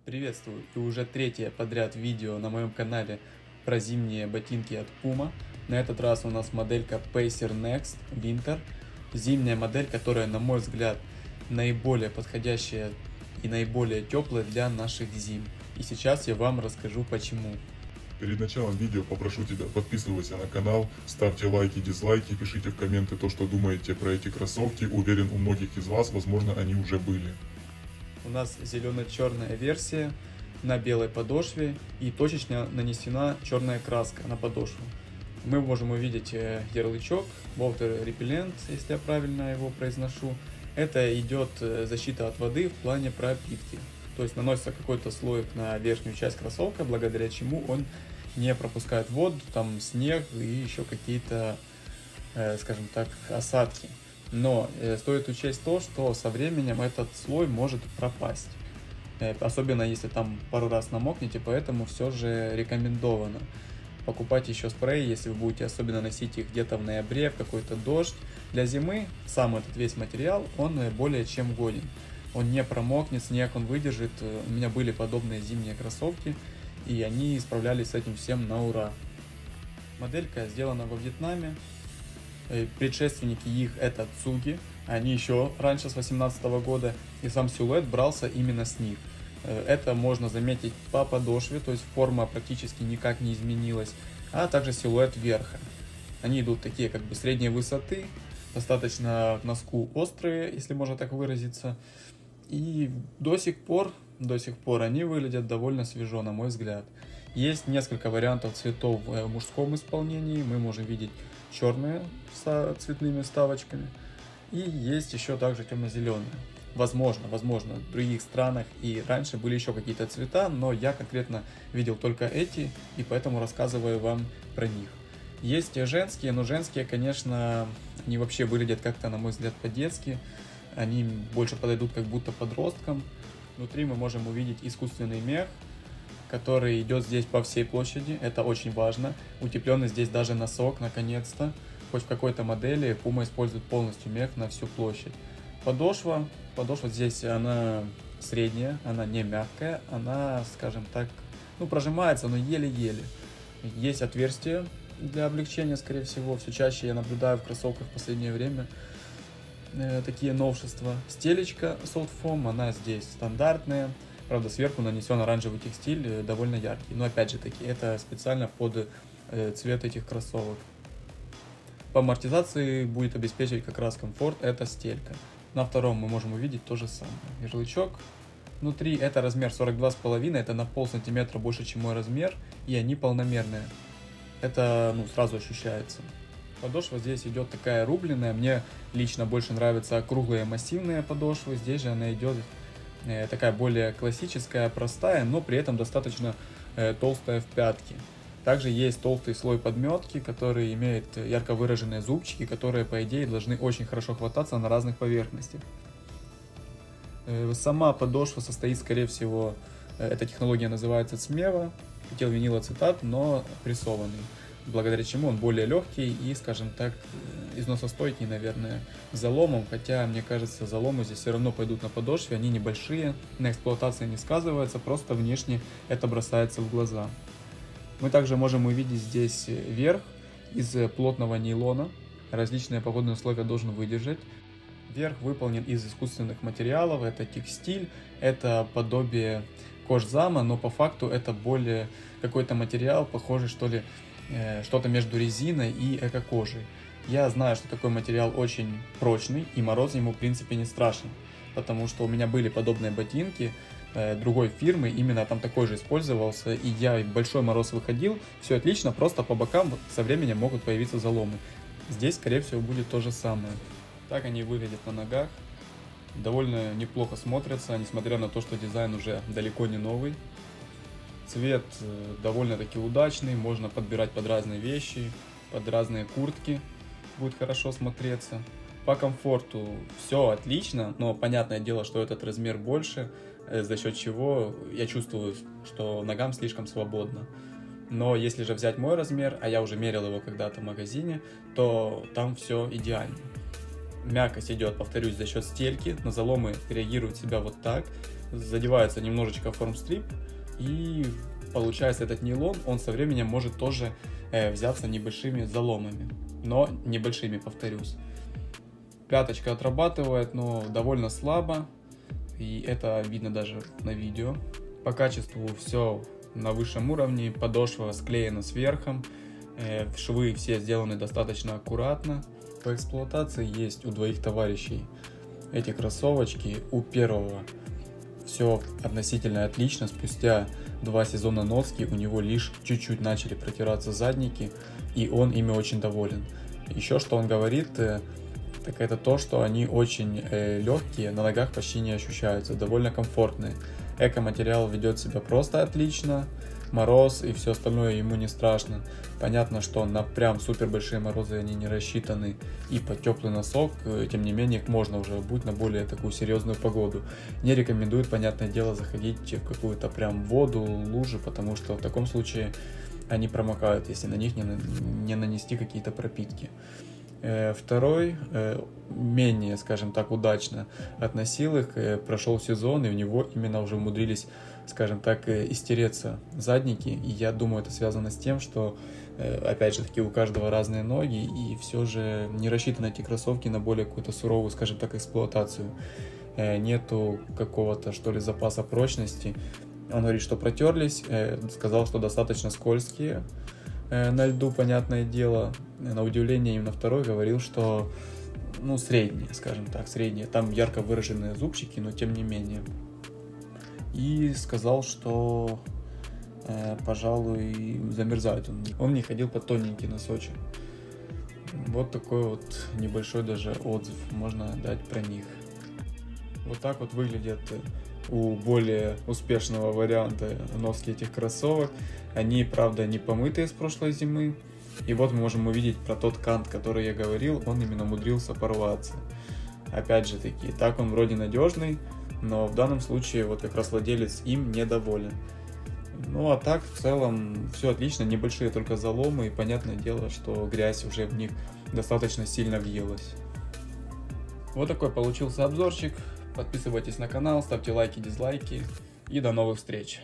Приветствую! И уже третье подряд видео на моем канале про зимние ботинки от Puma. На этот раз у нас моделька Pacer Next Winter. Зимняя модель, которая, на мой взгляд, наиболее подходящая и наиболее теплая для наших зим. И сейчас я вам расскажу почему. Перед началом видео попрошу тебя, подписывайся на канал, ставьте лайки, дизлайки, пишите в комменты то, что думаете про эти кроссовки. Уверен, у многих из вас, возможно, они уже были. У нас зелено-черная версия на белой подошве и точечно нанесена черная краска на подошву. Мы можем увидеть ярлычок Water Repellent, если я правильно его произношу. Это идет защита от воды в плане пропитки. То есть наносится какой-то слой на верхнюю часть кроссовка, благодаря чему он не пропускает воду, там снег и еще какие-то, скажем так, осадки. Но стоит учесть то, что со временем этот слой может пропасть. Особенно если там пару раз намокнете, поэтому все же рекомендовано покупать еще спрей, если вы будете особенно носить их где-то в ноябре, в какой-то дождь. Для зимы сам этот весь материал, он более чем годен. Он не промокнет, снег он выдержит. У меня были подобные зимние кроссовки, и они справлялись с этим всем на ура. Моделька сделана во Вьетнаме. Предшественники их это Цуги, они еще раньше, с 2018 года, и сам силуэт брался именно с них. Это можно заметить по подошве, то есть форма практически никак не изменилась, а также силуэт верха. Они идут такие как бы средней высоты, достаточно к носку острые, если можно так выразиться, и до сих пор они выглядят довольно свежо, на мой взгляд. Есть несколько вариантов цветов в мужском исполнении, мы можем видеть черные с цветными вставочками, и есть еще также темно-зеленые. Возможно, в других странах и раньше были еще какие-то цвета, но я конкретно видел только эти, и поэтому рассказываю вам про них. Есть женские, но женские, конечно, они вообще выглядят как-то, на мой взгляд, по-детски. Они больше подойдут как будто подросткам. Внутри мы можем увидеть искусственный мех, который идет здесь по всей площади, это очень важно. Утепленный здесь даже носок, наконец-то. Хоть в какой-то модели Puma использует полностью мех на всю площадь. Подошва здесь она средняя, она не мягкая, она, скажем так, прожимается, но еле-еле. Есть отверстие для облегчения, скорее всего. Все чаще я наблюдаю в кроссовках в последнее время такие новшества. Стелечка Soft Foam, она здесь стандартная. Правда, сверху нанесен оранжевый текстиль, довольно яркий. Но опять же таки, это специально под цвет этих кроссовок. По амортизации будет обеспечивать как раз комфорт эта стелька. На втором мы можем увидеть то же самое. Ярлычок. Внутри это размер 42,5, это на полсантиметра больше, чем мой размер. И они полномерные. Это сразу ощущается. Подошва здесь идет такая рубленная. Мне лично больше нравятся круглые массивные подошвы. Здесь же она идет такая более классическая, простая, но при этом достаточно толстая в пятке. Также есть толстый слой подметки, который имеет ярко выраженные зубчики, которые, по идее, должны очень хорошо хвататься на разных поверхностях. Сама подошва состоит, скорее всего, эта технология называется цмева, этилвинилацетат, но прессованный, благодаря чему он более легкий и, скажем так, износостойкий, наверное, заломом, хотя, мне кажется, заломы здесь все равно пойдут на подошве, они небольшие, на эксплуатации не сказывается, просто внешне это бросается в глаза. Мы также можем увидеть здесь верх из плотного нейлона, различные погодные условия должен выдержать. Верх выполнен из искусственных материалов, это текстиль, это подобие кожзама, но по факту это более какой-то материал, похожий что-то между резиной и эко-кожей. Я знаю, что такой материал очень прочный, и мороз ему в принципе не страшен, потому что у меня были подобные ботинки другой фирмы, именно там такой же использовался, и я в большой мороз выходил, все отлично, просто по бокам со временем могут появиться заломы. Здесь, скорее всего, будет то же самое. Так они выглядят на ногах, довольно неплохо смотрятся, несмотря на то, что дизайн уже далеко не новый. Цвет довольно-таки удачный, можно подбирать под разные вещи, под разные куртки, будет хорошо смотреться. По комфорту все отлично, но понятное дело, что этот размер больше, за счет чего я чувствую, что ногам слишком свободно. Но если же взять мой размер, а я уже мерил его когда-то в магазине, то там все идеально. Мягкость идет, повторюсь, за счет стельки, на заломы реагируют себя вот так. задевается немножечко форм-стрип, и получается этот нейлон, он со временем может тоже взяться небольшими заломами, но небольшими, повторюсь. Пяточка отрабатывает, но довольно слабо, и это видно даже на видео. По качеству все на высшем уровне, подошва склеена сверху, швы все сделаны достаточно аккуратно. По эксплуатации есть у двоих товарищей эти кроссовочки. У первого все относительно отлично, спустя 2 сезона носки у него лишь чуть-чуть начали протираться задники, и он ими очень доволен. Еще что он говорит, так это то, что они очень легкие, на ногах почти не ощущаются, довольно комфортные. Эко-материал ведет себя просто отлично, мороз и все остальное ему не страшно. Понятно, что на прям супер большие морозы они не рассчитаны, и под теплый носок, тем не менее, их можно уже обуть на более такую серьезную погоду. Не рекомендуют, понятное дело, заходить в какую-то прям воду, лужи, потому что в таком случае они промокают, если на них не нанести какие-то пропитки. Второй, менее, скажем так, удачно относил их, прошел сезон, и у него именно уже умудрились, скажем так, истереться задники, и я думаю, это связано с тем, что, опять же таки, у каждого разные ноги, и все же не рассчитаны эти кроссовки на более какую-то суровую, скажем так, эксплуатацию. Нету какого-то, что ли, запаса прочности. Он говорит, что протерлись, сказал, что достаточно скользкие на льду, понятное дело. На удивление именно второй говорил, что средние, скажем так, средние. Там ярко выраженные зубчики, но тем не менее. И сказал, что, пожалуй, замерзает он. Он не ходил под тоненький носочек. Вот такой вот небольшой даже отзыв можно дать про них. Вот так вот выглядят у более успешного варианта носки этих кроссовок. Они, правда, не помытые с прошлой зимы. И вот мы можем увидеть про тот кант, который я говорил, он именно умудрился порваться. Опять же таки, так он вроде надежный, но в данном случае вот как раз владелец им недоволен. Ну а так в целом все отлично, небольшие только заломы, и понятное дело, что грязь уже в них достаточно сильно въелась. Вот такой получился обзорчик. Подписывайтесь на канал, ставьте лайки, дизлайки, и до новых встреч!